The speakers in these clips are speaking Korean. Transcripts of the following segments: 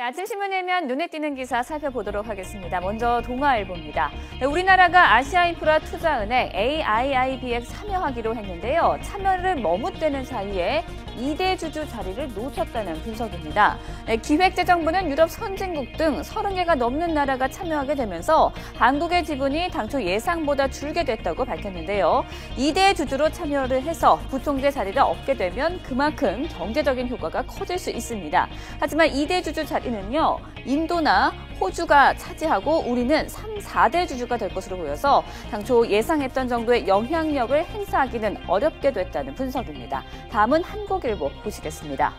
네, 아침 신문 일면 눈에 띄는 기사 살펴보도록 하겠습니다. 먼저 동아일보입니다. 네, 우리나라가 아시아인프라투자은행 AIIB에 참여하기로 했는데요. 참여를 머뭇대는 사이에 2대 주주 자리를 놓쳤다는 분석입니다. 네, 기획재정부는 유럽 선진국 등 30개가 넘는 나라가 참여하게 되면서 한국의 지분이 당초 예상보다 줄게 됐다고 밝혔는데요. 2대 주주로 참여를 해서 부총재 자리를 얻게 되면 그만큼 경제적인 효과가 커질 수 있습니다. 하지만 2대 주주 자리는요, 인도나 호주가 차지하고 우리는 3, 4대 주주가 될 것으로 보여서 당초 예상했던 정도의 영향력을 행사하기는 어렵게 됐다는 분석입니다. 다음은 한국일보 보시겠습니다.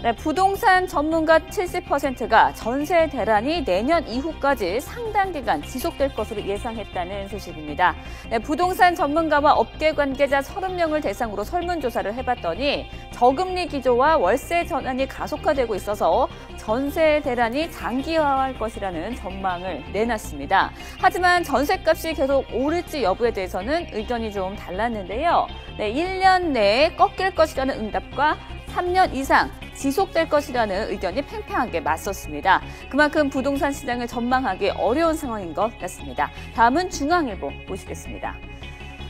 네, 부동산 전문가 70%가 전세 대란이 내년 이후까지 상당 기간 지속될 것으로 예상했다는 소식입니다. 네, 부동산 전문가와 업계 관계자 30명을 대상으로 설문조사를 해봤더니 저금리 기조와 월세 전환이 가속화되고 있어서 전세 대란이 장기화할 것이라는 전망을 내놨습니다. 하지만 전세값이 계속 오를지 여부에 대해서는 의견이 좀 달랐는데요. 네, 1년 내에 꺾일 것이라는 응답과 3년 이상 지속될 것이라는 의견이 팽팽하게 맞섰습니다. 그만큼 부동산 시장을 전망하기 어려운 상황인 것 같습니다. 다음은 중앙일보 보시겠습니다.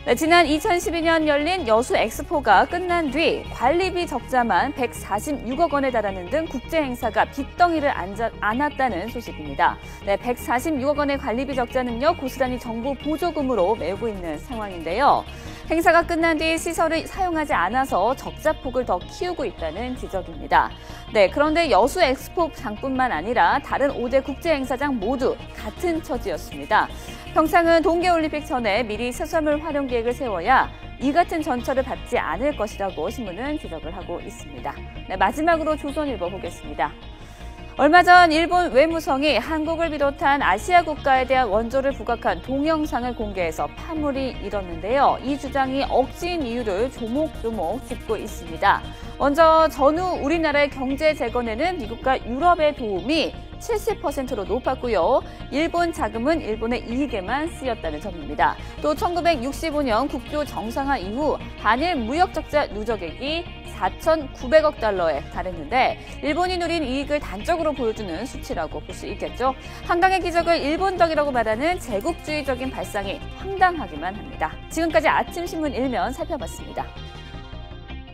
네, 지난 2012년 열린 여수 엑스포가 끝난 뒤 관리비 적자만 146억 원에 달하는 등 국제 행사가 빚덩이를 안았다는 소식입니다. 네, 146억 원의 관리비 적자는요, 고스란히 정부 보조금으로 메우고 있는 상황인데요. 행사가 끝난 뒤 시설을 사용하지 않아서 적자폭을 더 키우고 있다는 지적입니다. 네, 그런데 여수 엑스포장뿐만 아니라 다른 5대 국제 행사장 모두 같은 처지였습니다. 평창은 동계올림픽 전에 미리 수산물 활용 계획을 세워야 이 같은 전철을 밟지 않을 것이라고 신문은 지적을 하고 있습니다. 네, 마지막으로 조선일보 보겠습니다. 얼마 전 일본 외무성이 한국을 비롯한 아시아 국가에 대한 원조를 부각한 동영상을 공개해서 파문이 일었는데요. 이 주장이 억지인 이유를 조목조목 짚고 있습니다. 먼저 전후 우리나라의 경제 재건에는 미국과 유럽의 도움이 70%로 높았고요. 일본 자금은 일본의 이익에만 쓰였다는 점입니다. 또 1965년 국교 정상화 이후 한일 무역 적자 누적액이 4,900억 달러에 달했는데 일본이 누린 이익을 단적으로 보여주는 수치라고 볼 수 있겠죠. 한강의 기적을 일본적이라고 말하는 제국주의적인 발상이 황당하기만 합니다. 지금까지 아침 신문 일면 살펴봤습니다.